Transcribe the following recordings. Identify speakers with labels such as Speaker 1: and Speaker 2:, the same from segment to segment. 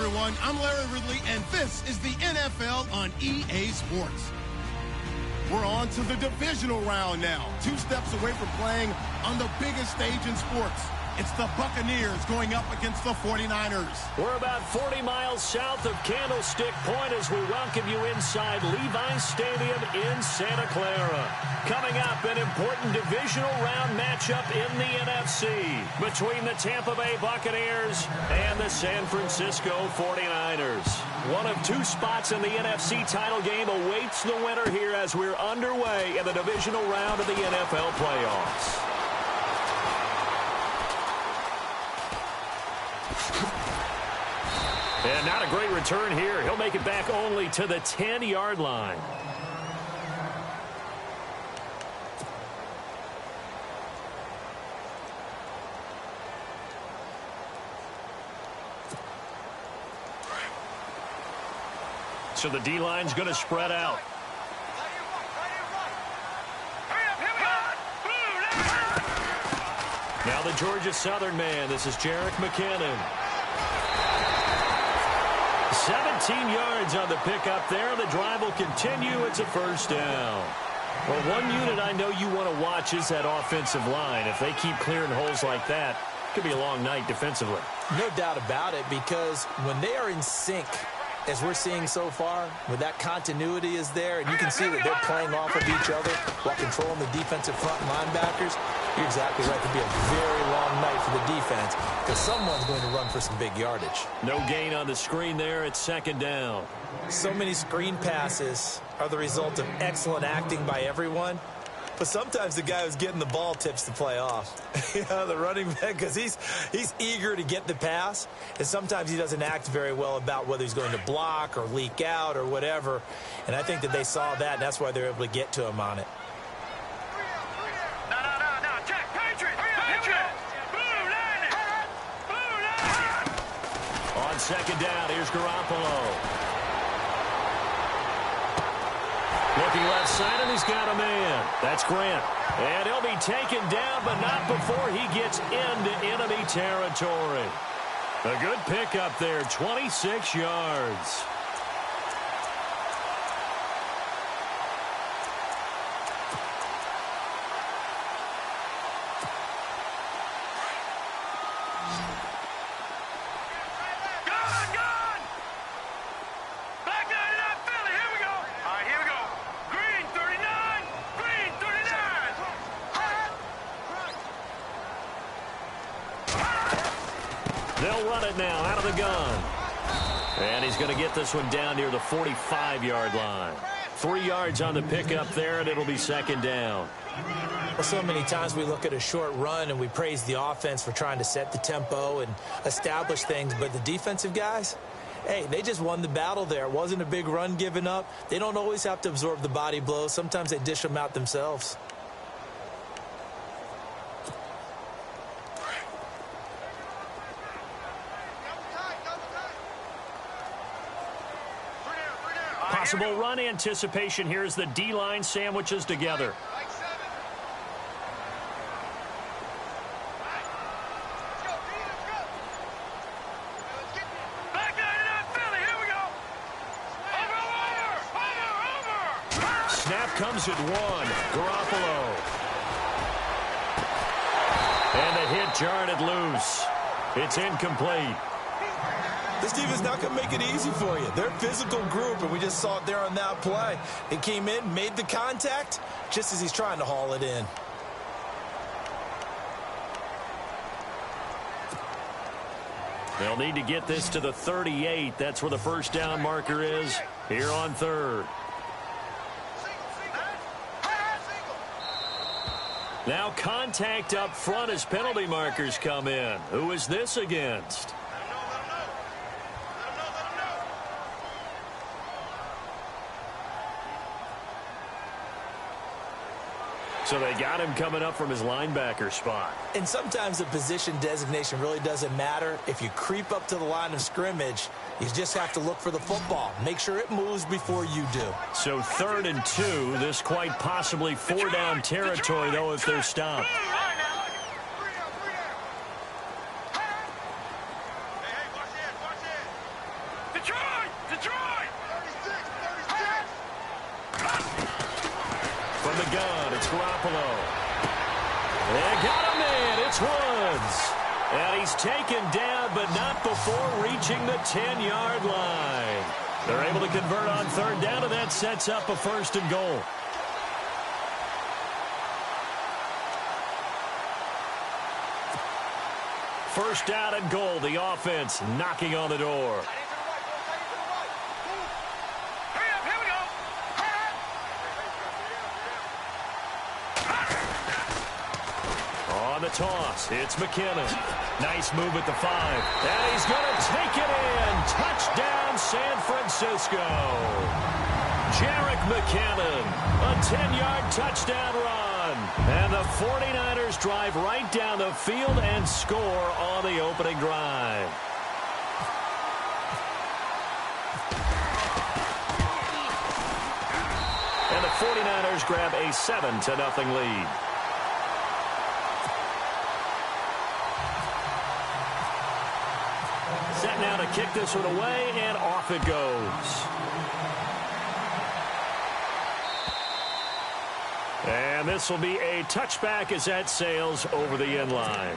Speaker 1: everyone. I'm Larry Ridley, and this is the NFL on EA Sports. We're on to the divisional round now. 2 steps away from playing on the biggest stage in sports. It's the Buccaneers going up against the 49ers.
Speaker 2: We're about 40 miles south of Candlestick Point as we welcome you inside Levi's Stadium in Santa Clara. Coming up, an important divisional round matchup in the NFC between the Tampa Bay Buccaneers and the San Francisco 49ers. One of 2 spots in the NFC title game awaits the winner here as we're underway in the divisional round of the NFL playoffs. And not a great return here. He'll make it back only to the 10-yard line. So the D-line's going to spread out. Now the Georgia Southern man. This is Jerick McKinnon. 17 yards on the pickup there. The drive will continue. It's a first down. Well, one unit I know you want to watch is that offensive line. If they keep clearing holes like that, it could be a long night defensively.
Speaker 3: No doubt about it, because when they are in sync, as we're seeing so far, where that continuity is there, and you can see that they're playing off of each other while controlling the defensive front linebackers, you're exactly right. It could be a very long night for the defense because someone's going to run for some big yardage.
Speaker 2: No gain on the screen there. It's second down.
Speaker 3: So many screen passes are the result of excellent acting by everyone. But sometimes the guy who's getting the ball tips the play off. The running back, because he's eager to get the pass, and sometimes he doesn't act very well about whether he's going to block or leak out or whatever. And I think that they saw that, and that's why they're able to get to him on it.
Speaker 2: On second down, here's Garoppolo. Looking left side, and he's got a man. That's Grant. And he'll be taken down, but not before he gets into enemy territory. A good pickup there, 26 yards. They'll run it now out of the gun. And he's going to get this one down near the 45-yard line. 3 yards on the pickup there, and it'll be second down.
Speaker 3: Well, so many times we look at a short run and we praise the offense for trying to set the tempo and establish things, but the defensive guys, hey, they just won the battle there. It wasn't a big run given up. They don't always have to absorb the body blows. Sometimes they dish them out themselves.
Speaker 2: Possible run anticipation here as the D-line sandwiches together. Snap comes at 1. Garoppolo. And the hit jarred it loose. It's incomplete.
Speaker 3: This defense not going to make it easy for you. They're a physical group, and we just saw it there on that play. It came in, made the contact, just as he's trying to haul it in.
Speaker 2: They'll need to get this to the 38. That's where the first down marker is here on third. Now contact up front as penalty markers come in. Who is this against? So they got him coming up from his linebacker spot.
Speaker 3: And sometimes the position designation really doesn't matter. If you creep up to the line of scrimmage, you just have to look for the football. Make sure it moves before you do.
Speaker 2: So 3rd and 2. This quite possibly 4-down territory, though, if they're stopped. gun. It's Garoppolo. They got him in. It's Woods. And he's taken down, but not before reaching the 10-yard line. They're able to convert on third down, and that sets up a 1st and goal. First down and goal. The offense knocking on the door. On the toss, it's McKinnon. Nice move at the 5. And he's going to take it in. Touchdown, San Francisco. Jerick McKinnon, a 10-yard touchdown run. And the 49ers drive right down the field and score on the opening drive. And the 49ers grab a 7-0 lead. Set now to kick this one away, and off it goes. And this will be a touchback as that sails over the end line.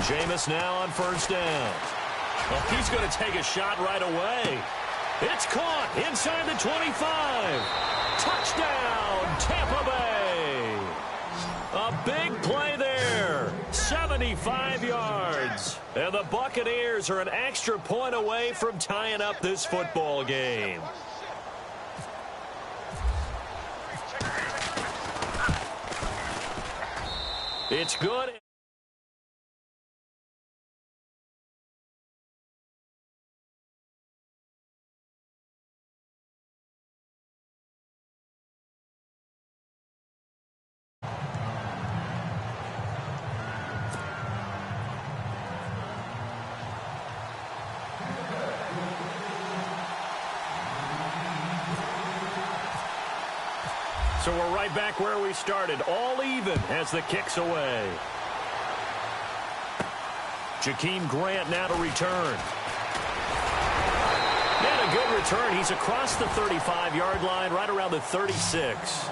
Speaker 2: Jameis now on first down. Well, he's going to take a shot right away. It's caught inside the 25. Touchdown, Tampa Bay. A big play there. 75 yards. And the Buccaneers are an extra point away from tying up this football game. It's good. So we're right back where we started, all even as the kick's away. Jakeem Grant now to return. And a good return. He's across the 35-yard line, right around the 36.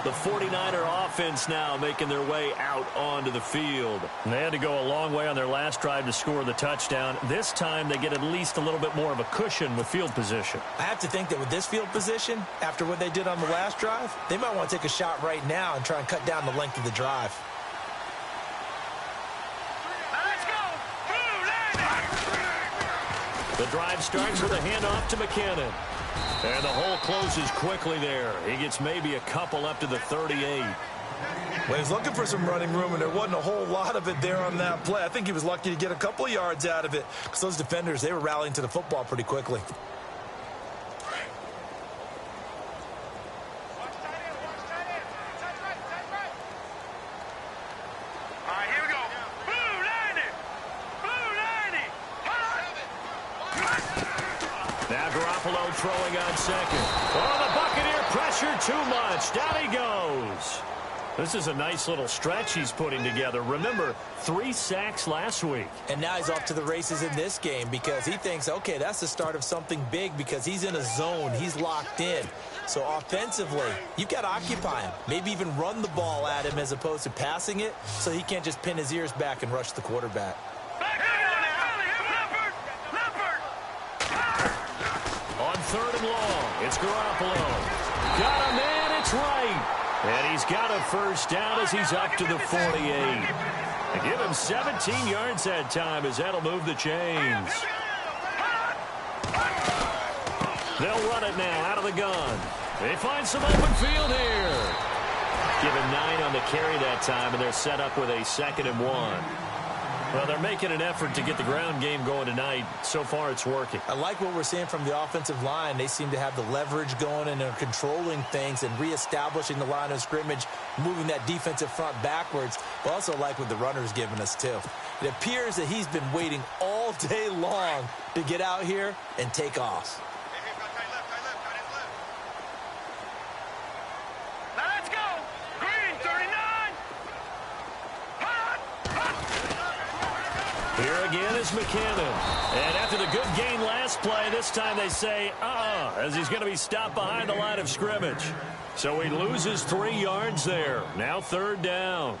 Speaker 2: The 49er offense now making their way out onto the field. And they had to go a long way on their last drive to score the touchdown. This time they get at least a little bit more of a cushion with field position.
Speaker 3: I have to think that with this field position, after what they did on the last drive, they might want to take a shot right now and try and cut down the length of the drive.
Speaker 2: The drive starts with a handoff to McKinnon. And the hole closes quickly there. He gets maybe a couple up to the 38.
Speaker 3: Well, he was looking for some running room, and there wasn't a whole lot of it there on that play. I think he was lucky to get a couple yards out of it because those defenders, they were rallying to the football pretty quickly.
Speaker 2: Throwing on second. Oh, the Buccaneer pressure too much. Down he goes. This is a nice little stretch he's putting together. Remember, 3 sacks last week.
Speaker 3: And now he's off to the races in this game because he thinks, okay, that's the start of something big because he's in a zone. He's locked in. So offensively, you've got to occupy him. Maybe even run the ball at him as opposed to passing it so he can't just pin his ears back and rush the quarterback.
Speaker 2: Third and long. It's Garoppolo. Got a man. It's right. And he's got a first down as he's up to the 48. They give him 17 yards that time as that'll move the chains. They'll run it now out of the gun. They find some open field here. Give him 9 on the carry that time, and they're set up with a 2nd and 1. Well, they're making an effort to get the ground game going tonight. So far, it's working.
Speaker 3: I like what we're seeing from the offensive line. They seem to have the leverage going and are controlling things and reestablishing the line of scrimmage, moving that defensive front backwards. But also like what the runner's giving us, too. It appears that he's been waiting all day long to get out here and take off.
Speaker 2: Here again is McKinnon. And after the good gain last play, this time they say, as he's going to be stopped behind the line of scrimmage. So he loses 3 yards there. Now 3rd down.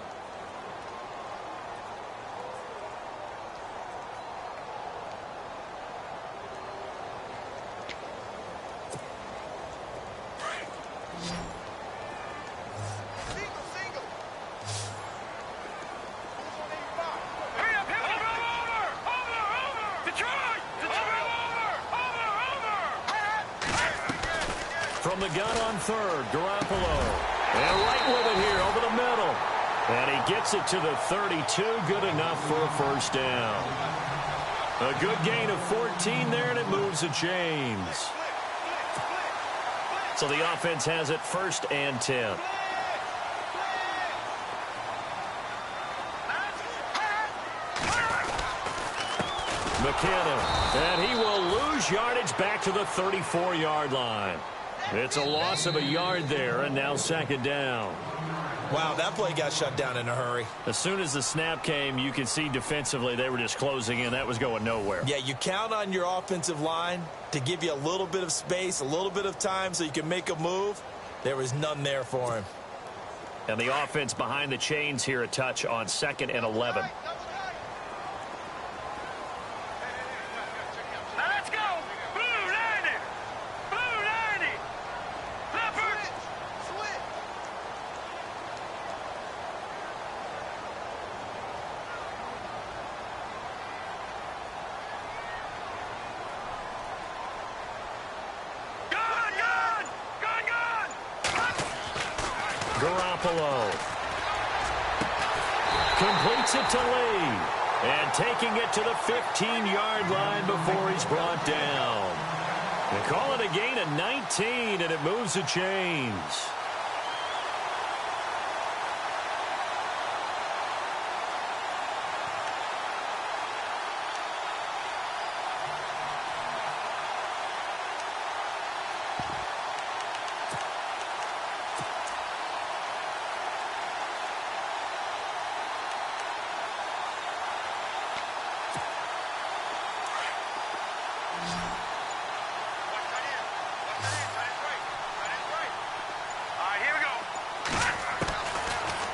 Speaker 2: From the gun on 3rd, Garoppolo. And right with it here over the middle. And he gets it to the 32. Good enough for a 1st down. A good gain of 14 there, and it moves the chains. So the offense has it 1st and 10. McKinnon. And he will lose yardage back to the 34-yard line. It's a loss of a yard there, and now 2nd down.
Speaker 3: Wow, that play got shut down in a hurry.
Speaker 2: As soon as the snap came, you could see defensively they were just closing in. That was going nowhere.
Speaker 3: Yeah, you count on your offensive line to give you a little bit of space, a little bit of time so you can make a move. There was none there for him.
Speaker 2: And the offense behind the chains here a touch on 2nd and 11. Garoppolo completes it to Lee, and taking it to the 15-yard line before he's brought down. They call it a gain of 19, and it moves the chains.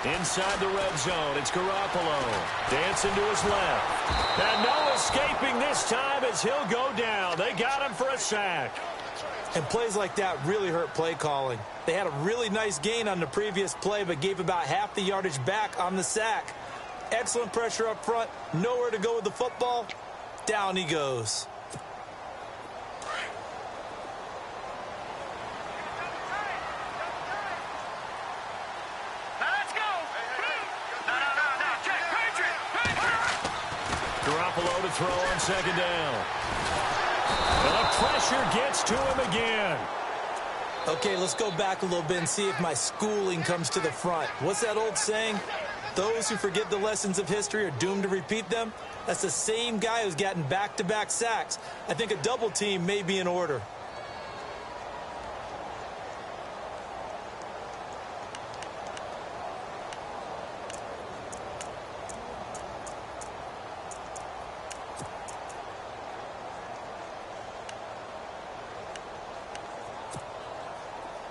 Speaker 2: Inside the red zone, it's Garoppolo. Dancing to his left. And no escaping this time as he'll go down. They got him for a sack.
Speaker 3: And plays like that really hurt play calling. They had a really nice gain on the previous play, but gave about half the yardage back on the sack. Excellent pressure up front. Nowhere to go with the football. Down he goes.
Speaker 2: Garoppolo to throw on 2nd down. And the pressure gets to him again.
Speaker 3: Okay, let's go back a little bit and see if my schooling comes to the front. What's that old saying? Those who forget the lessons of history are doomed to repeat them. That's the same guy who's gotten back-to-back sacks. I think a double team may be in order.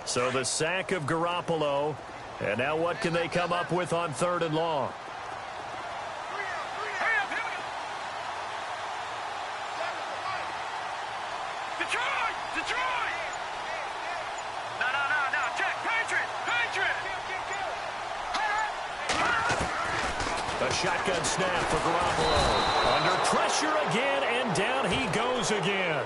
Speaker 2: So the sack of Garoppolo. And now what can they come up with on 3rd and long?
Speaker 4: Detroit! No, check, Patriot!
Speaker 2: A shotgun snap for Garoppolo. Under pressure again, and down he goes again.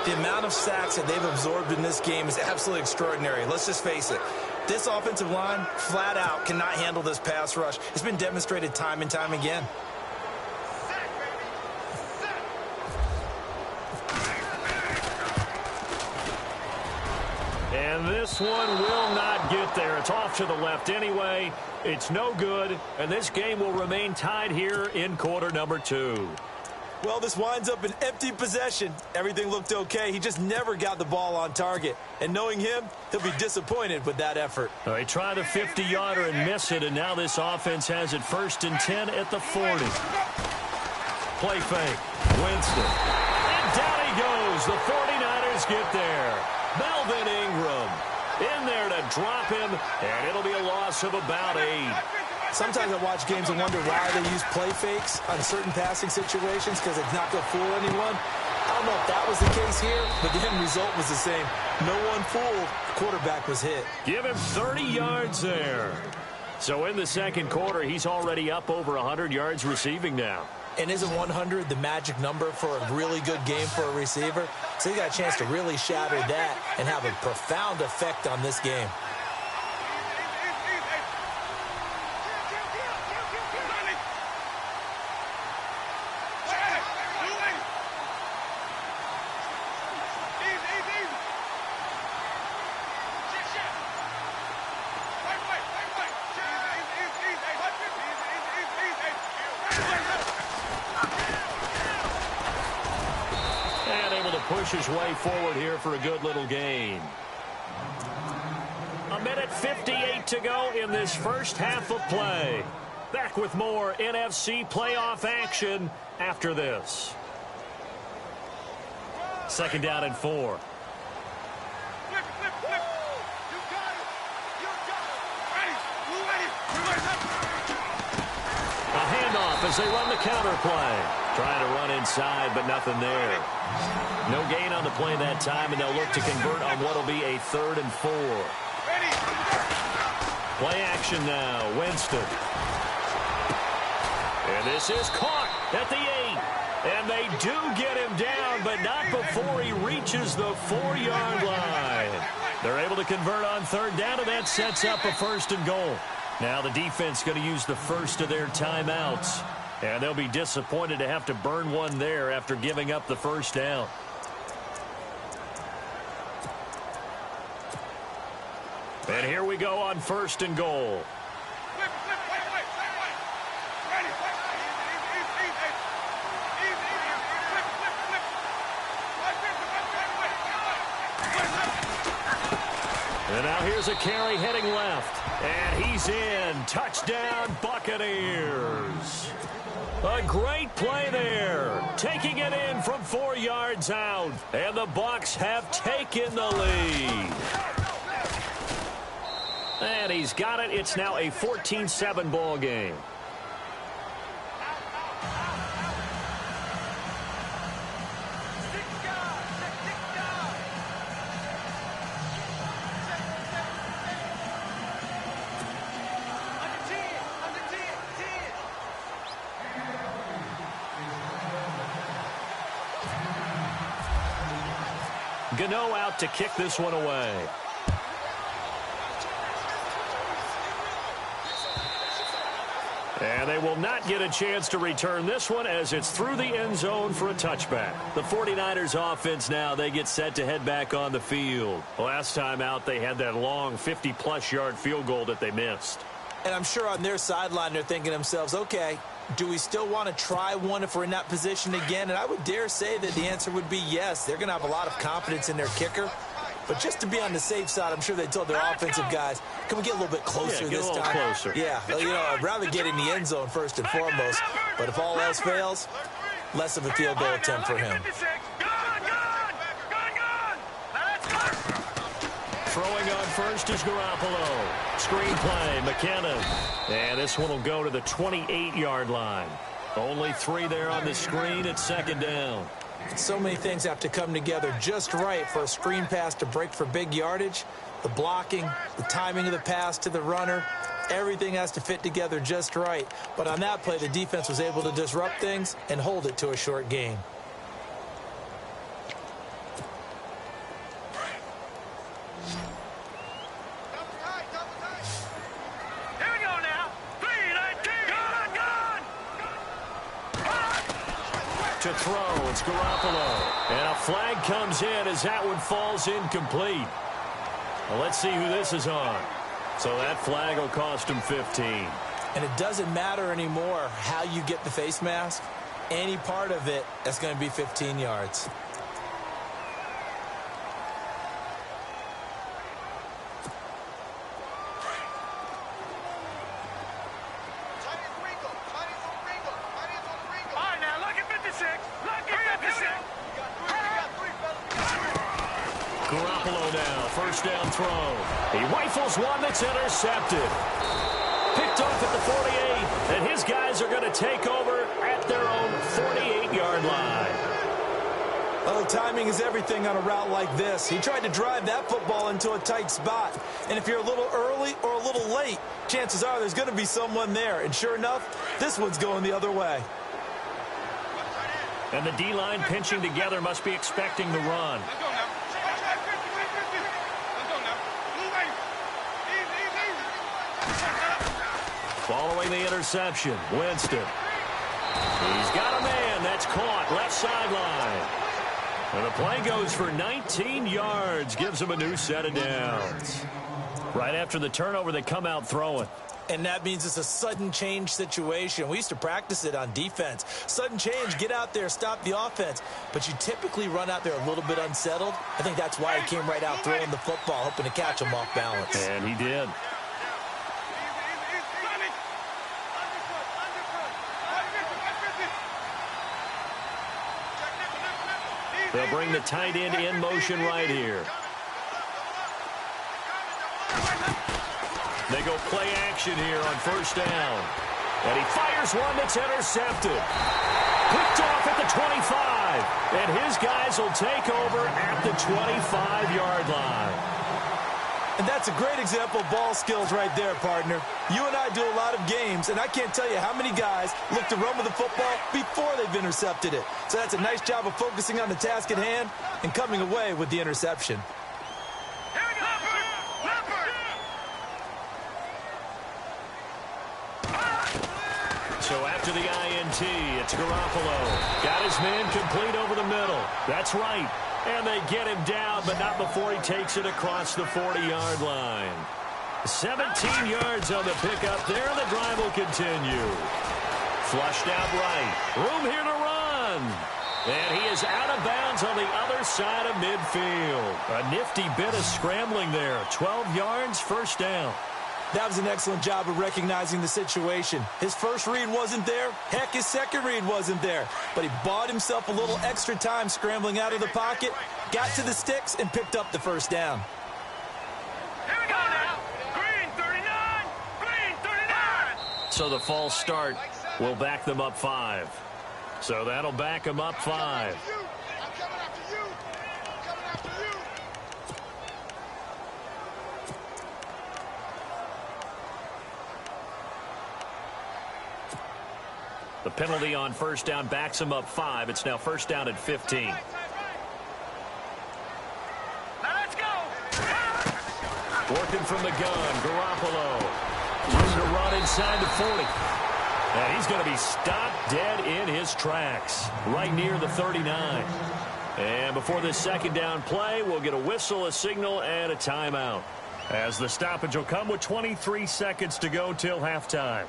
Speaker 3: The amount of sacks that they've absorbed in this game is absolutely extraordinary. Let's just face it. This offensive line, flat out, cannot handle this pass rush. It's been demonstrated time and time again.
Speaker 2: And this one will not get there. It's off to the left anyway. It's no good, and this game will remain tied here in quarter number 2.
Speaker 3: Well, this winds up an empty possession. Everything looked okay. He just never got the ball on target. And knowing him, he'll be disappointed with that effort.
Speaker 2: They try the 50-yarder and miss it, and now this offense has it 1st and 10 at the 40. Play fake. Winston. And down he goes. The 49ers get there. Melvin Ingram in there to drop him, and it'll be a loss of about 8.
Speaker 3: Sometimes I watch games and wonder why they use play fakes on certain passing situations because it's not going to fool anyone. I don't know if that was the case here, but the end result was the same. No one fooled. The quarterback was hit.
Speaker 2: Give him 30 yards there. So in the second quarter, he's already up over 100 yards receiving now.
Speaker 3: And isn't 100 the magic number for a really good game for a receiver? So he got a chance to really shatter that and have a profound effect on this game.
Speaker 2: Push his way forward here for a good little gain. 1:58 to go in this first half of play. Back with more NFC playoff action after this. 2nd down and 4. A handoff as they run the counter play. Trying to run inside, but nothing there. No gain on the play that time, and they'll look to convert on what will be a 3rd and 4. Play action now. Winston. And this is caught at the 8. And they do get him down, but not before he reaches the 4-yard line. They're able to convert on 3rd down, and that sets up a 1st and goal. Now the defense going to use the first of their timeouts. And they'll be disappointed to have to burn one there after giving up the 1st down. And here we go on 1st and goal. And now here's a carry heading left. And he's in. Touchdown, Buccaneers. A great play there. Taking it in from 4 yards out. And the Bucs have taken the lead. And he's got it. It's now a 14-7 ball game. Gano out to kick this one away. And they will not get a chance to return this one as it's through the end zone for a touchback. The 49ers offense now, they get set to head back on the field. Last time out, they had that long 50-plus yard field goal that they missed.
Speaker 3: And I'm sure on their sideline they're thinking to themselves, okay, do we still want to try one if we're in that position again? And I would dare say that the answer would be yes. They're going to have a lot of confidence in their kicker. But just to be on the safe side, I'm sure they told their offensive guys, can we get a little bit closer this time?
Speaker 2: Get a little closer.
Speaker 3: Yeah, you know, I'd rather get in the end zone first and foremost. But if all else fails, less of a field goal attempt for him.
Speaker 2: Throwing on first is Garoppolo. Screen play, McKinnon. And this one will go to the 28-yard line. Only 3 there on the screen at 2nd down.
Speaker 3: So many things have to come together just right for a screen pass to break for big yardage. The blocking, the timing of the pass to the runner, everything has to fit together just right. But on that play, the defense was able to disrupt things and hold it to a short gain.
Speaker 2: To throw, it's Garoppolo. And a flag comes in as that one falls incomplete. Well, let's see who this is on. So that flag will cost him 15.
Speaker 3: And it doesn't matter anymore how you get the face mask. Any part of it, that's going to be 15 yards.
Speaker 2: Garoppolo now, first down throw. He rifles one that's intercepted. Picked off at the 48, and his guys are going to take over at their own 48-yard line.
Speaker 3: Oh, timing is everything on a route like this. He tried to drive that football into a tight spot. And if you're a little early or a little late, chances are there's going to be someone there. And sure enough, this one's going the other way.
Speaker 2: And the D-line pinching together must be expecting the run. Following the interception, Winston. He's got a man. That's caught. Left sideline. And the play goes for 19 yards. Gives him a new set of downs. Right after the turnover, they come out throwing.
Speaker 3: And that means it's a sudden change situation. We used to practice it on defense. Sudden change, get out there, stop the offense. But you typically run out there a little bit unsettled. I think that's why he came right out throwing the football, hoping to catch him off balance.
Speaker 2: And he did. They'll bring the tight end in motion right here. They go play action here on first down. And he fires one that's intercepted. Picked off at the 25. And his guys will take over at the 25-yard line.
Speaker 3: And that's a great example of ball skills right there, partner. You and I do a lot of games, and I can't tell you how many guys look to run with the football before they've intercepted it. So that's a nice job of focusing on the task at hand and coming away with the interception.
Speaker 2: So after the INT, it's Garoppolo. Got his man complete over the middle. That's right. And they get him down, but not before he takes it across the 40-yard line. 17 yards on the pickup there, and the drive will continue. Flushed out right. Room here to run. And he is out of bounds on the other side of midfield. A nifty bit of scrambling there. 12 yards, first down.
Speaker 3: That was an excellent job of recognizing the situation. His first read wasn't there. Heck, his second read wasn't there. But he bought himself a little extra time scrambling out of the pocket, got to the sticks, and picked up the first down.
Speaker 4: Here we go now. Green 39. Green 39.
Speaker 2: So the false start will back them up 5. So that'll back them up 5. The penalty on first down backs him up 5. It's now first down at 15.
Speaker 4: Now let's go.
Speaker 2: Working from the gun, Garoppolo. Room to run inside the 40. And he's going to be stopped dead in his tracks, right near the 39. And before this second down play, we'll get a whistle, a signal, and a timeout. As the stoppage will come with 23 seconds to go till halftime.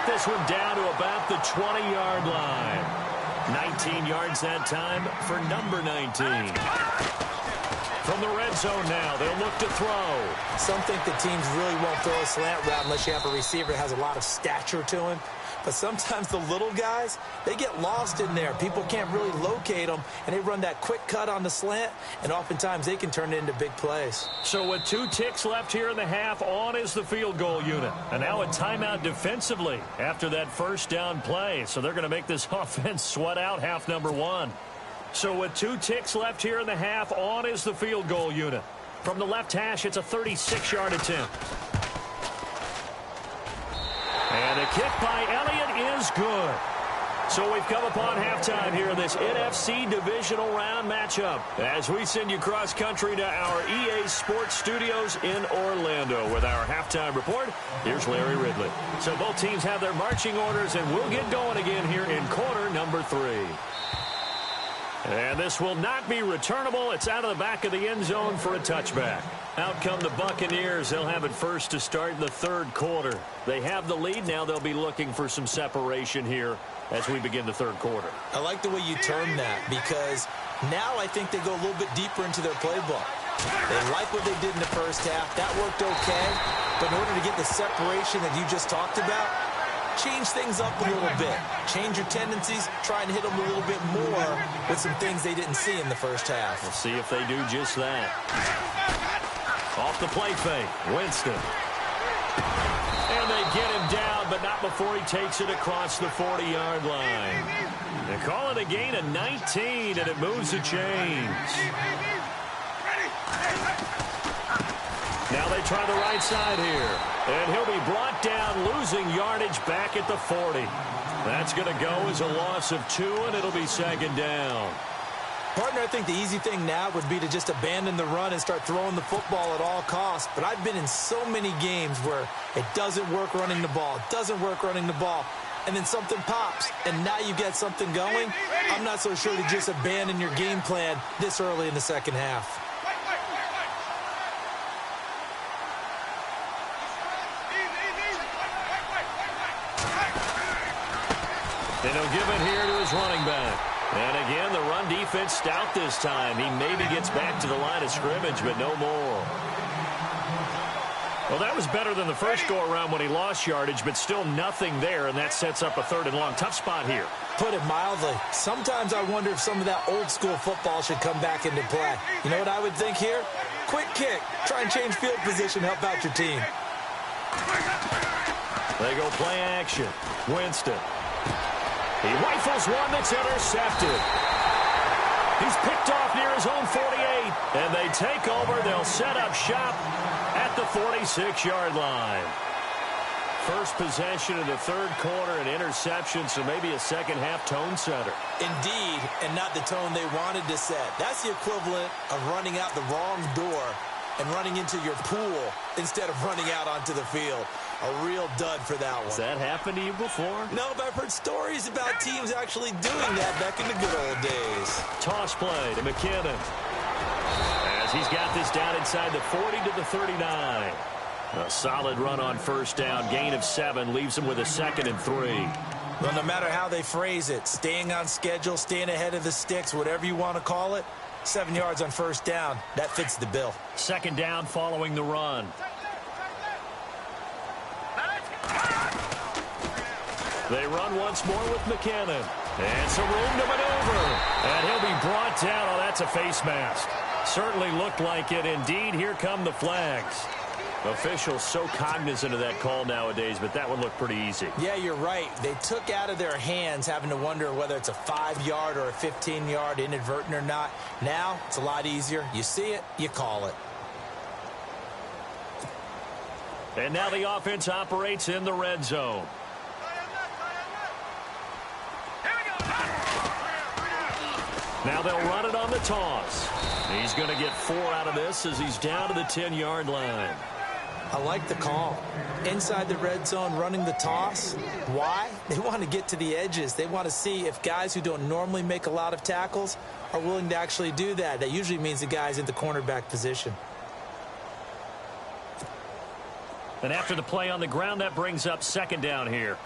Speaker 2: This one down to about the 20-yard line. 19 yards that time for number 19. From the red zone now, they'll look to throw.
Speaker 3: Some think the teams really won't throw a slant route unless you have a receiver that has a lot of stature to him. But sometimes the little guys, they get lost in there. People can't really locate them, and they run that quick cut on the slant, and oftentimes they can turn it into big plays.
Speaker 2: So with 2 ticks left here in the half, on is the field goal unit. And now a timeout defensively after that first down play. So they're going to make this offense sweat out half number 1. So with 2 ticks left here in the half, on is the field goal unit. From the left hash, it's a 36-yard attempt. And a kick by Elliott is good. So we've come upon halftime here in this NFC divisional round matchup. As we send you cross-country to our EA Sports Studios in Orlando with our halftime report, here's Larry Ridley. So both teams have their marching orders, and we'll get going again here in quarter number 3. And this will not be returnable. It's out of the back of the end zone for a touchback. Out come the Buccaneers. They'll have it first to start in the third quarter. They have the lead. Now they'll be looking for some separation here as we begin the third quarter.
Speaker 3: I like the way you term that, because now I think they go a little bit deeper into their playbook. They like what they did in the first half. That worked okay. But in order to get the separation that you just talked about, change things up a little bit. Change your tendencies. Try and hit them a little bit more with some things they didn't see in the first half.
Speaker 2: We'll see if they do just that. Off the play fake, Winston. And they get him down, but not before he takes it across the 40-yard line. They call it a gain of 19, and it moves the chains. Now they try the right side here. And he'll be brought down, losing yardage back at the 40. That's going to go as a loss of 2, and it'll be second down.
Speaker 3: Partner, I think the easy thing now would be to just abandon the run and start throwing the football at all costs. But I've been in so many games where it doesn't work running the ball. It doesn't work running the ball. And then something pops, and now you get something going. I'm not so sure to just abandon your game plan this early in the second half.
Speaker 2: And he'll give it here to his running back. And again, the run defense stout this time. He maybe gets back to the line of scrimmage, but no more. Well, that was better than the first go-around when he lost yardage, but still nothing there, and that sets up a third and long. Tough spot here.
Speaker 3: Put it mildly. Sometimes I wonder if some of that old-school football should come back into play. You know what I would think here? Quick kick. Try and change field position. Help out your team.
Speaker 2: They go play action. Winston. He rifles one that's intercepted. He's picked off near his own 48. And they take over. They'll set up shop at the 46-yard line. First possession of the third quarter, an interception, so maybe a second-half tone setter.
Speaker 3: Indeed, and not the tone they wanted to set. That's the equivalent of running out the wrong door and running into your pool instead of running out onto the field. A real dud for that one.
Speaker 2: Has that happened to you before?
Speaker 3: No, but I've heard stories about teams actually doing that back in the good old days.
Speaker 2: Toss play to McKinnon. As he's got this down inside the 40 to the 39. A solid run on first down. Gain of 7 leaves him with a 2nd and 3.
Speaker 3: Well, no matter how they phrase it, staying on schedule, staying ahead of the sticks, whatever you want to call it, 7 yards on first down, that fits the bill.
Speaker 2: Second down following the run. They run once more with McKinnon. And some room to maneuver. And he'll be brought down. Oh, that's a face mask. Certainly looked like it. Indeed, here come the flags. Officials so cognizant of that call nowadays, but that one looked pretty easy.
Speaker 3: Yeah, you're right. They took out of their hands having to wonder whether it's a 5-yard or a 15-yard inadvertent or not. Now, it's a lot easier. You see it, you call it.
Speaker 2: And now the offense operates in the red zone. Now they'll run it on the toss. He's going to get 4 out of this as he's down to the 10-yard line.
Speaker 3: I like the call. Inside the red zone, running the toss. Why? They want to get to the edges. They want to see if guys who don't normally make a lot of tackles are willing to actually do that. That usually means the guy's in the cornerback position.
Speaker 2: And after the play on the ground, that brings up second down here.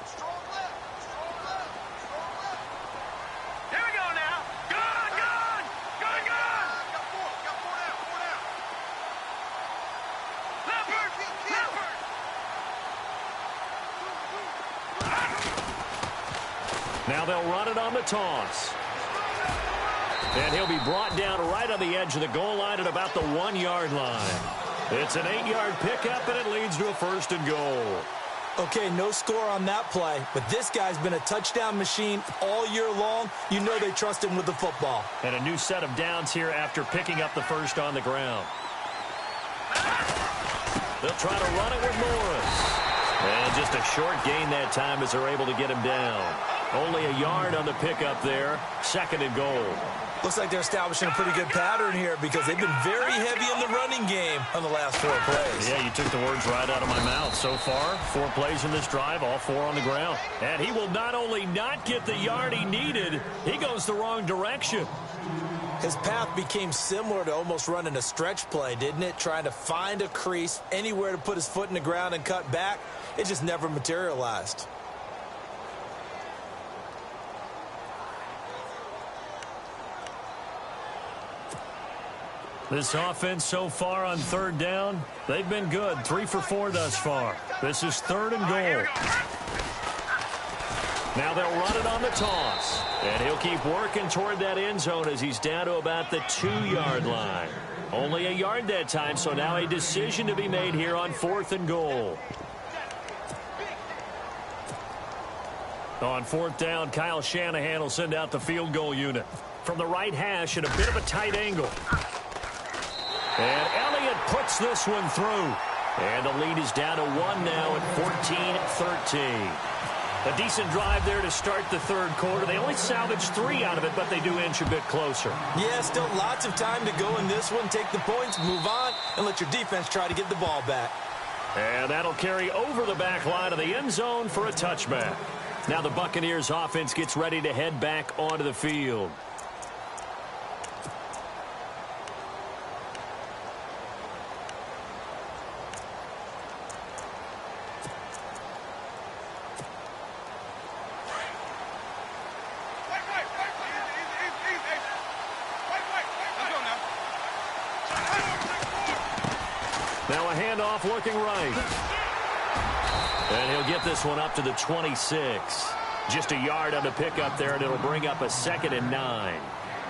Speaker 2: Now they'll run it on the toss. And he'll be brought down right on the edge of the goal line at about the 1-yard line. It's an 8-yard pickup, and it leads to a 1st and goal.
Speaker 3: Okay, no score on that play, but this guy's been a touchdown machine all year long. You know they trust him with the football.
Speaker 2: And a new set of downs here after picking up the first on the ground. They'll try to run it with Morris. And just a short gain that time as they're able to get him down. Only a yard on the pickup there. 2nd and goal.
Speaker 3: Looks like they're establishing a pretty good pattern here because they've been very heavy in the running game on the last 4 plays.
Speaker 2: Yeah, you took the words right out of my mouth. So far, 4 plays in this drive, all 4 on the ground. And he will not only not get the yard he needed, he goes the wrong direction.
Speaker 3: His path became similar to almost running a stretch play, didn't it? Trying to find a crease, anywhere to put his foot in the ground and cut back. It just never materialized.
Speaker 2: This offense so far on 3rd down, they've been good. 3 for 4 thus far. This is 3rd and goal. Now they'll run it on the toss. And he'll keep working toward that end zone as he's down to about the 2-yard line. Only a yard that time, so now a decision to be made here on 4th and goal. On 4th down, Kyle Shanahan will send out the field goal unit. From the right hash at a bit of a tight angle. And Elliott puts this one through. And the lead is down to 1 now at 14-13. A decent drive there to start the 3rd quarter. They only salvaged 3 out of it, but they do inch a bit closer.
Speaker 3: Yeah, still lots of time to go in this one. Take the points, move on, and let your defense try to get the ball back.
Speaker 2: And that'll carry over the back line of the end zone for a touchback. Now the Buccaneers offense gets ready to head back onto the field. Now a handoff looking right. And he'll get this one up to the 26. Just a yard on the pickup there, and it'll bring up a 2nd and 9.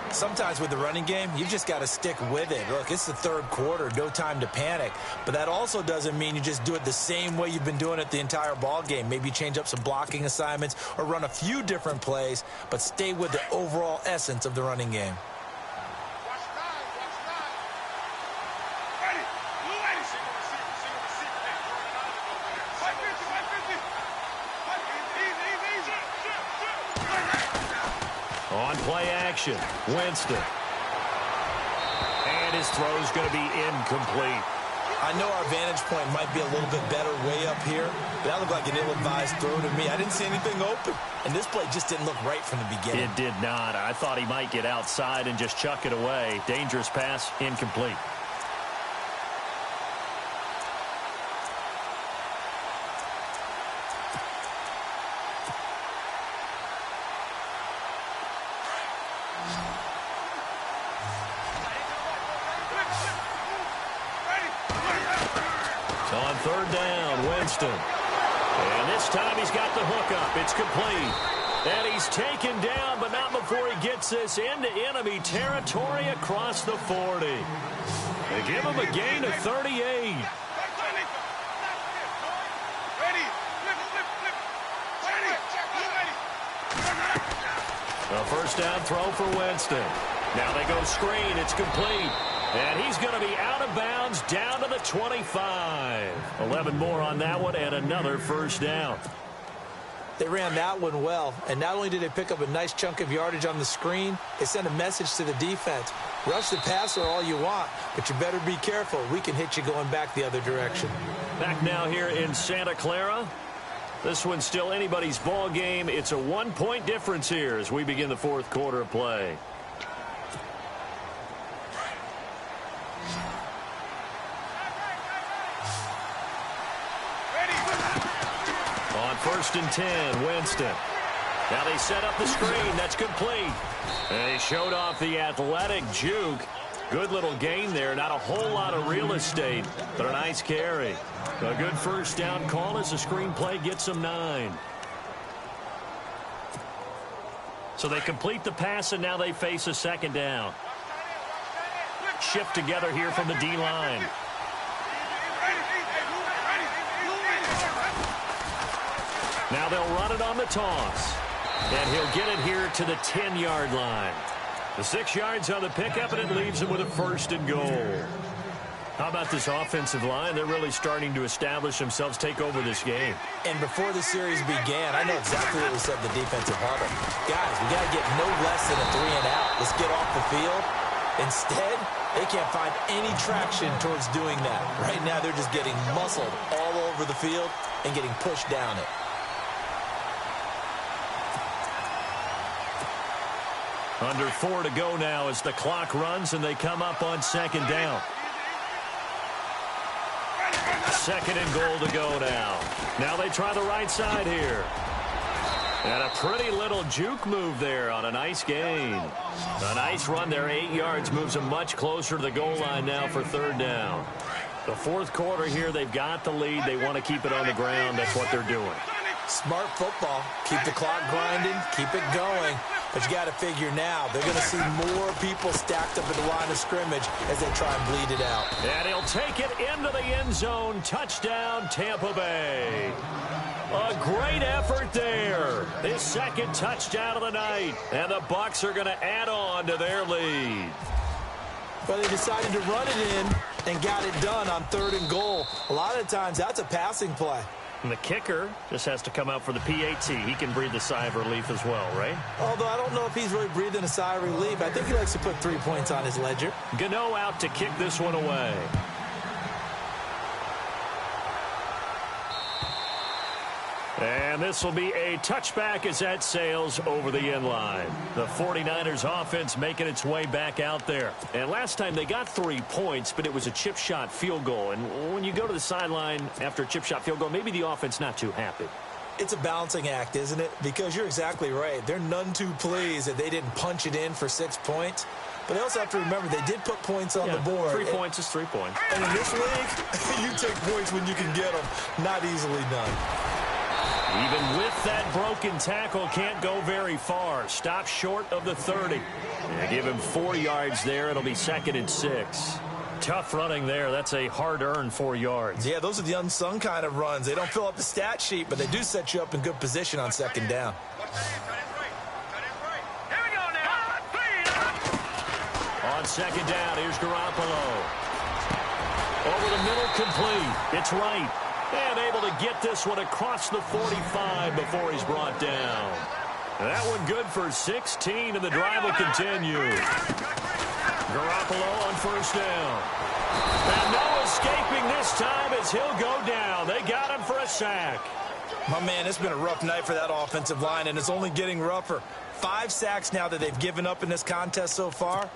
Speaker 3: Sometimes with the running game, you've just got to stick with it. Look, it's the 3rd quarter, no time to panic. But that also doesn't mean you just do it the same way you've been doing it the entire ball game. Maybe change up some blocking assignments or run a few different plays, but stay with the overall essence of the running game.
Speaker 2: On play action, Winston. And his throw's going to be incomplete.
Speaker 3: I know our vantage point might be a little bit better way up here, but that looked like an ill-advised throw to me. I didn't see anything open, and this play just didn't look right from the beginning.
Speaker 2: It did not. I thought he might get outside and just chuck it away. Dangerous pass, incomplete. On 3rd down, Winston. And this time he's got the hookup. It's complete. And he's taken down, but not before he gets this into enemy territory across the 40. They give him a gain of 38. A 1st down throw for Winston. Now they go screen. It's complete. And he's going to be out of bounds down to the 25. 11 more on that one and another 1st down.
Speaker 3: They ran that one well, and not only did they pick up a nice chunk of yardage on the screen, they sent a message to the defense. Rush the passer all you want, but you better be careful. We can hit you going back the other direction.
Speaker 2: Back now here in Santa Clara. This one's still anybody's ball game. It's a 1-point difference here as we begin the 4th quarter of play. On 1st and 10, Winston. Now they set up the screen. That's complete. And he showed off the athletic juke. Good little gain there. Not a whole lot of real estate, but a nice carry. A good 1st down call as the screen play gets him 9. So they complete the pass, and now they face a 2nd down. Shift together here from the D-line. Now they'll run it on the toss. And he'll get it here to the 10-yard line. The 6 yards on the pickup, and it leaves him with a 1st and goal. How about this offensive line? They're really starting to establish themselves, take over this game.
Speaker 3: And before the series began, I know exactly what we said in the defensive huddle. Guys, we got to get no less than a 3-and-out. Let's get off the field. Instead, they can't find any traction towards doing that. Right now, they're just getting muscled all over the field and getting pushed down it.
Speaker 2: Under 4 to go now as the clock runs and they come up on second down. Second and goal to go now. Now they try the right side here. And a pretty little juke move there on a nice gain. A nice run there, 8 yards, moves them much closer to the goal line now for third down. The fourth quarter here, they've got the lead. They want to keep it on the ground. That's what they're doing.
Speaker 3: Smart football. Keep the clock grinding. Keep it going. But you got to figure now, they're going to see more people stacked up at the line of scrimmage as they try and bleed it out.
Speaker 2: And he'll take it into the end zone. Touchdown, Tampa Bay. A great effort there. His second touchdown of the night. And the Bucs are going to add on to their lead.
Speaker 3: But they decided to run it in and got it done on third and goal. A lot of times, that's a passing play.
Speaker 2: And the kicker just has to come out for the PAT. He can breathe a sigh of relief as well, right?
Speaker 3: Although I don't know if he's really breathing a sigh of relief. I think he likes to put 3 points on his ledger.
Speaker 2: Gano out to kick this one away. And this will be a touchback as that sails over the end line. The 49ers offense making its way back out there. And last time they got 3 points, but it was a chip shot field goal. And when you go to the sideline after a chip shot field goal, maybe the offense not too happy.
Speaker 3: It's a balancing act, isn't it? Because you're exactly right. They're none too pleased that they didn't punch it in for 6 points. But they also have to remember they did put points on the board.
Speaker 2: 3 points is 3 points.
Speaker 3: And in this league, you take points when you can get them. Not easily done.
Speaker 2: Even with that broken tackle, can't go very far. Stop short of the 30. They give him 4 yards there. It'll be second and 6. Tough running there. That's a hard-earned 4 yards.
Speaker 3: Yeah, those are the unsung kind of runs. They don't fill up the stat sheet, but they do set you up in good position on second down.
Speaker 4: Here we go now.
Speaker 2: On second down, here's Garoppolo. Over the middle, complete. It's right. And able to get this one across the 45 before he's brought down. That one good for 16, and the drive will continue. Garoppolo on first down. And no escaping this time as he'll go down. They got him for a sack.
Speaker 3: My man, it's been a rough night for that offensive line, and it's only getting rougher. 5 sacks now that they've given up in this contest so far.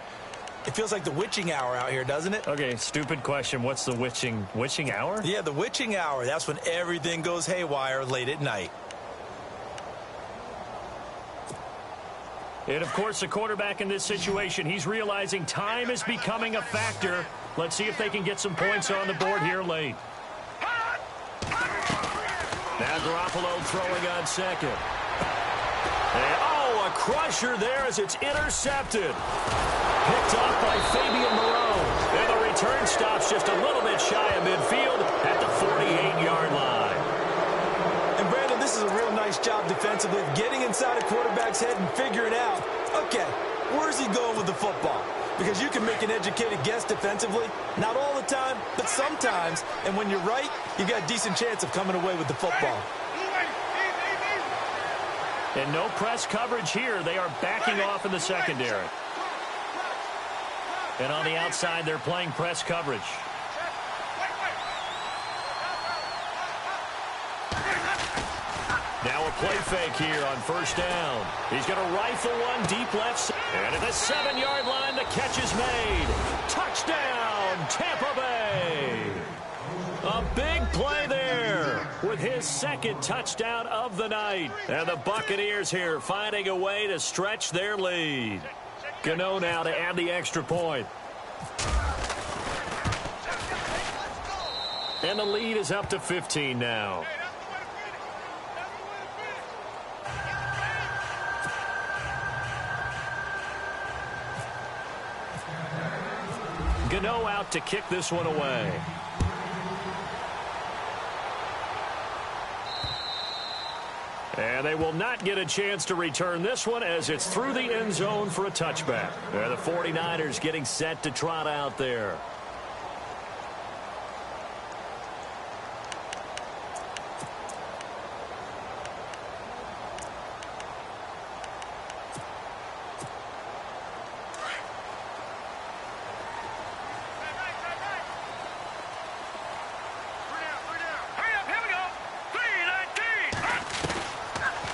Speaker 3: It feels like the witching hour out here, doesn't it?
Speaker 2: Okay, stupid question. What's the witching hour?
Speaker 3: Yeah, the witching hour. That's when everything goes haywire late at night.
Speaker 2: And, of course, the quarterback in this situation, he's realizing time is becoming a factor. Let's see if they can get some points on the board here late. Now Garoppolo throwing on second. And, a crusher there as it's intercepted. Picked off by Fabian Moreau. And the return stops just a little bit shy of midfield at the 48-yard line.
Speaker 3: And, Brandon, this is a real nice job defensively of getting inside a quarterback's head and figuring out, okay, where's he going with the football? Because you can make an educated guess defensively. Not all the time, but sometimes. And when you're right, you got a decent chance of coming away with the football.
Speaker 2: And no press coverage here. They are backing off in the secondary. And on the outside, they're playing press coverage. Now a play fake here on first down. He's going to rifle one deep left. And at the 7-yard line, the catch is made. Touchdown, Tampa Bay. A big play there with his second touchdown of the night. And the Buccaneers here finding a way to stretch their lead. Gano now to add the extra point. And the lead is up to 15 now. Gano out to kick this one away. And they will not get a chance to return this one as it's through the end zone for a touchback. And the 49ers getting set to trot out there.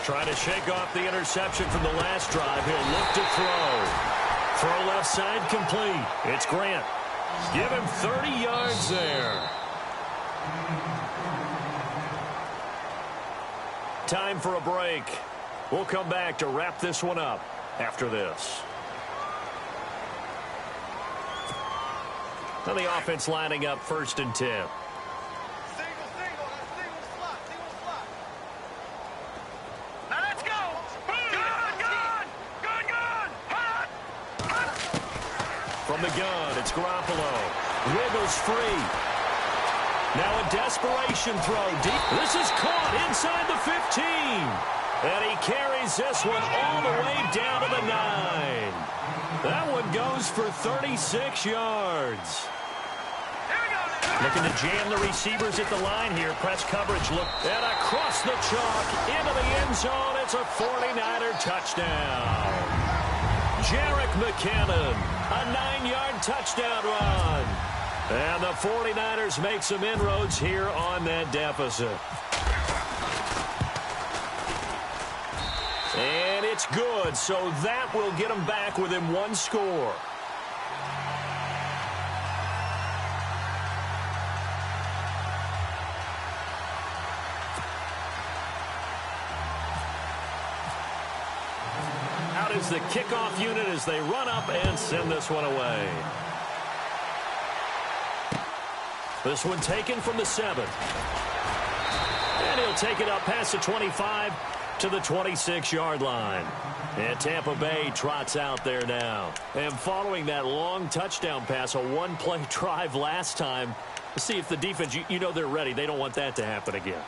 Speaker 2: Trying to shake off the interception from the last drive. He'll look to throw. Throw left side complete. It's Grant. Give him 30 yards there. Time for a break. We'll come back to wrap this one up after this. Now the offense lining up 1st and 10.
Speaker 4: Now let's go.
Speaker 2: From the gun, it's Garoppolo. Wiggles free. Now a desperation throw deep. This is caught inside the 15. And he carries this one all the way down to the 9. That one goes for 36 yards. Looking to jam the receivers at the line here. Press coverage look. And across the chalk into the end zone. It's a 49er touchdown. Jerick McKinnon, a 9-yard touchdown run. And the 49ers make some inroads here on that deficit. And it's good, so that will get them back within 1 score. Out is the kickoff unit as they run up and send this one away. This one taken from the 7. And he'll take it up past the 25 to the 26-yard line. And Tampa Bay trots out there now. And following that long touchdown pass, a one-play drive last time, to see if the defense, you know they're ready. They don't want that to happen again.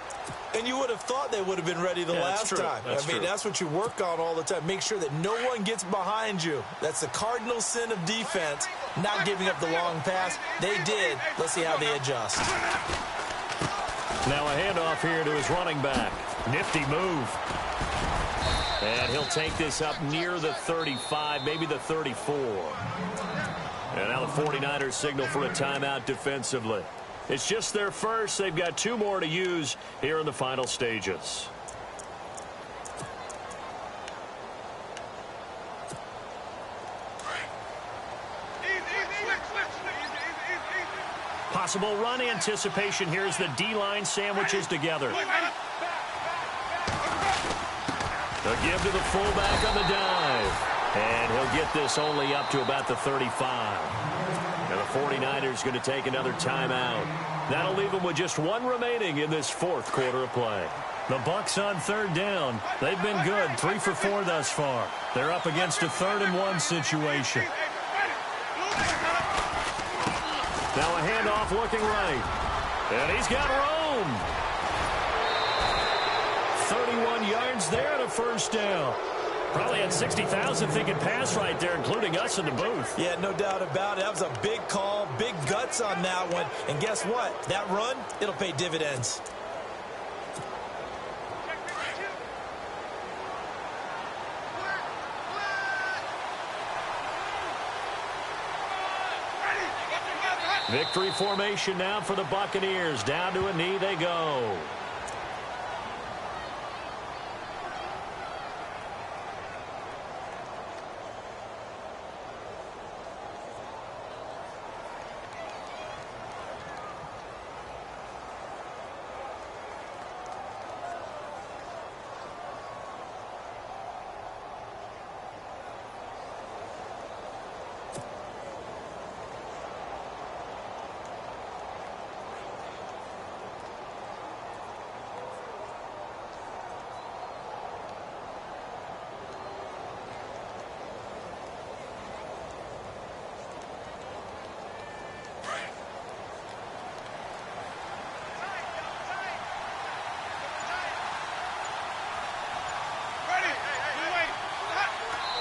Speaker 3: And you would have thought they would have been ready the last time. That's what you work on all the time. Make sure that no one gets behind you. That's the cardinal sin of defense, not giving up the long pass. They did. Let's see how they adjust.
Speaker 2: Now a handoff here to his running back. Nifty move. And he'll take this up near the 35, maybe the 34. And now the 49ers signal for a timeout defensively. It's just their first. They've got 2 more to use here in the final stages. Possible run anticipation here as the D-line sandwiches together. The give to the fullback on the dive. And he'll get this only up to about the 35. And the 49ers going to take another timeout. That'll leave them with just 1 remaining in this 4th quarter of play. The Bucs on 3rd down. They've been good, 3 for 4 thus far. They're up against a 3rd and 1 situation. Now a handoff looking right. And he's got room. 31 yards there and a 1st down. Probably had 60,000 thinking pass right there, including us in the booth.
Speaker 3: Yeah, no doubt about it. That was a big call, big guts on that one. And guess what? That run, it'll pay dividends.
Speaker 2: Victory formation now for the Buccaneers. Down to a knee they go.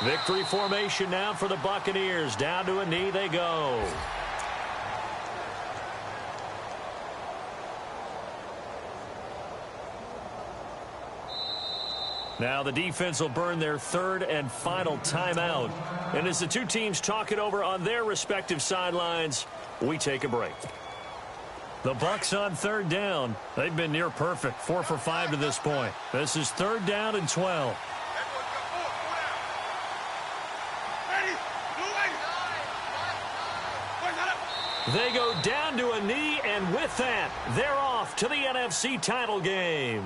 Speaker 2: Victory formation now for the Buccaneers. Down to a knee they go. Now the defense will burn their 3rd and final timeout. And as the 2 teams talk it over on their respective sidelines, we take a break. The Bucs on third down. They've been near perfect, 4 for 5 to this point. This is third down and 12. They go down to a knee, and with that, they're off to the NFC title game.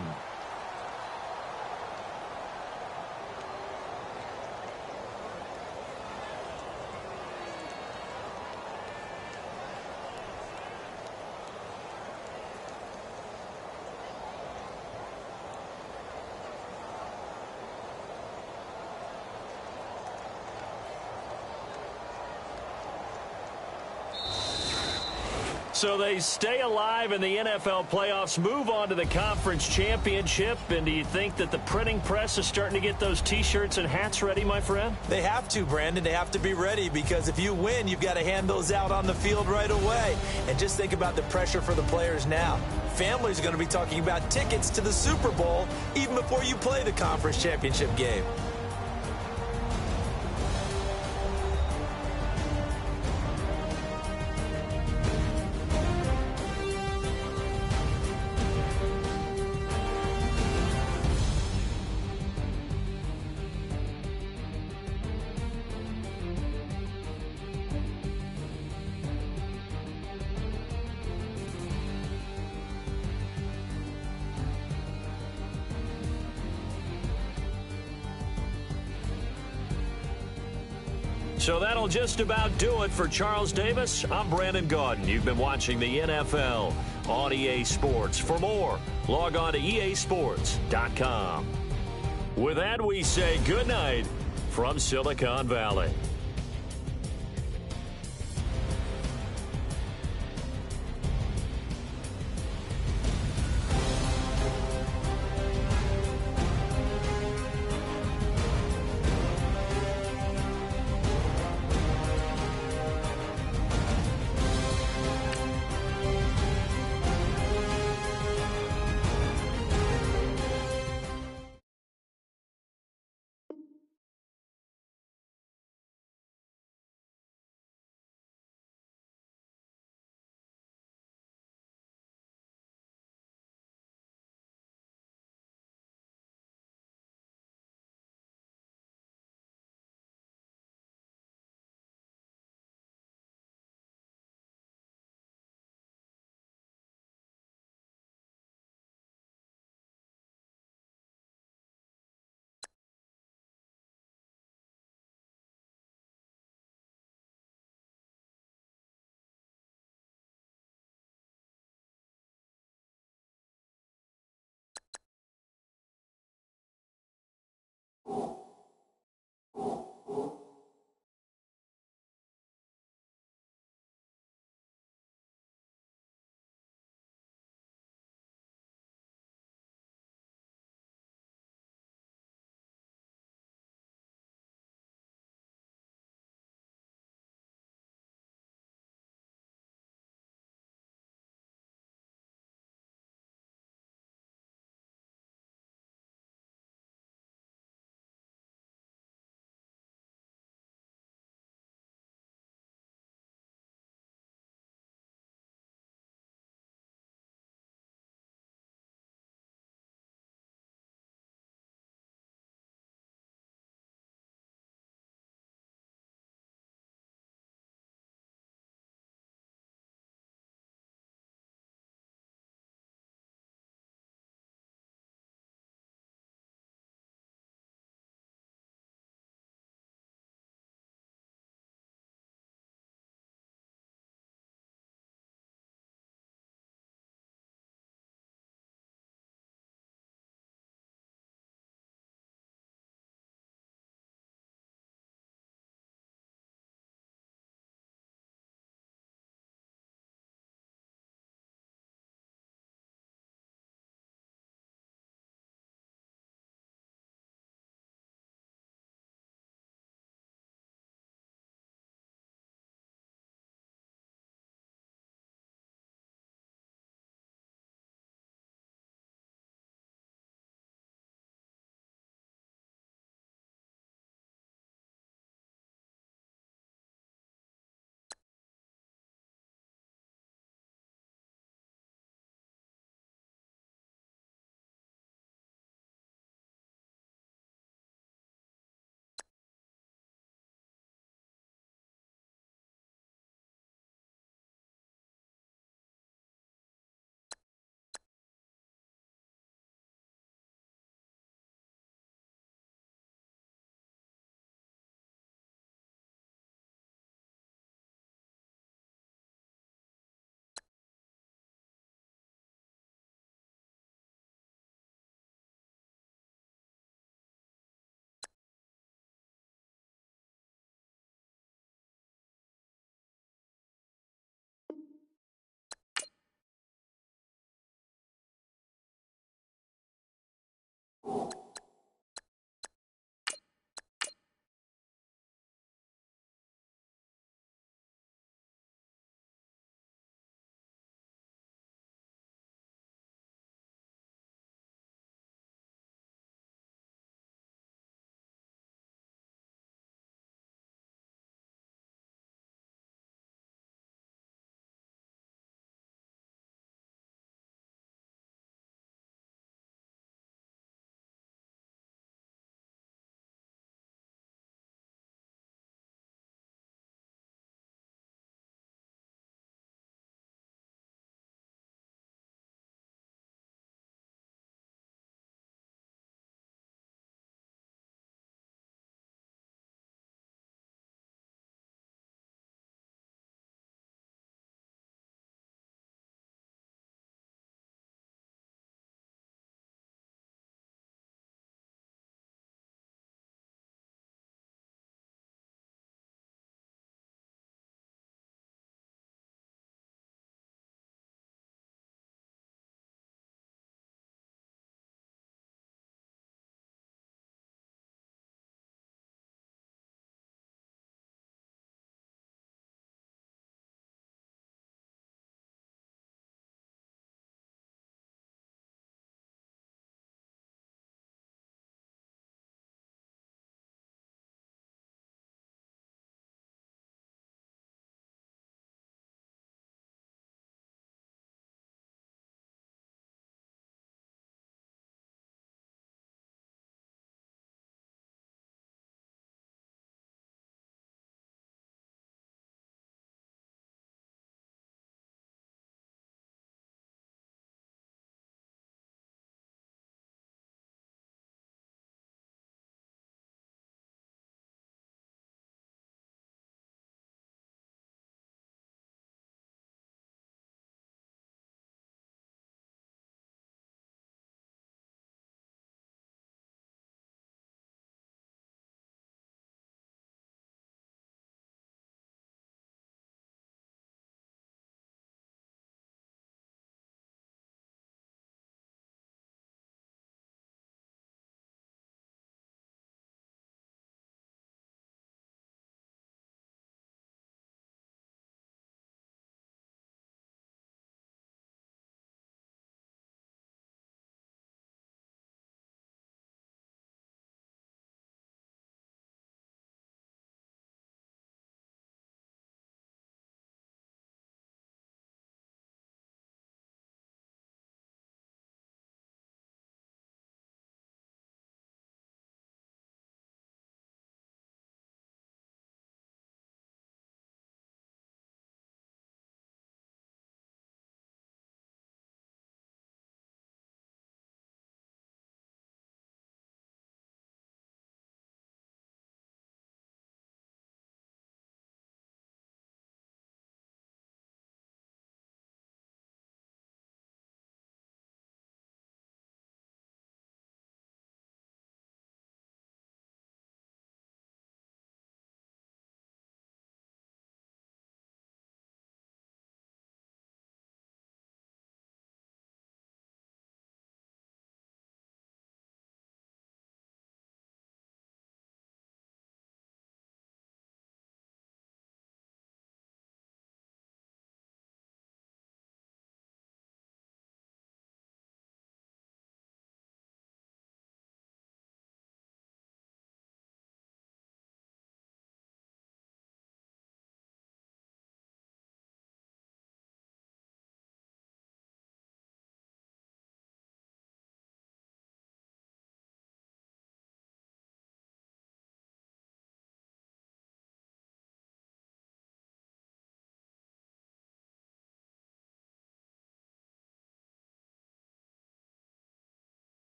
Speaker 2: So they stay alive in the NFL playoffs, move on to the conference championship. And do you think that the printing press is starting to get those T-shirts and hats ready, my friend?
Speaker 3: They have to, Brandon. They have to be ready because if you win, you've got to hand those out on the field right away. And just think about the pressure for the players now. Families are going to be talking about tickets to the Super Bowl even before you play the conference championship game.
Speaker 2: So that'll just about do it for Charles Davis. I'm Brandon Gaudin. You've been watching the NFL on EA Sports. For more, log on to easports.com. With that, we say good night from Silicon Valley.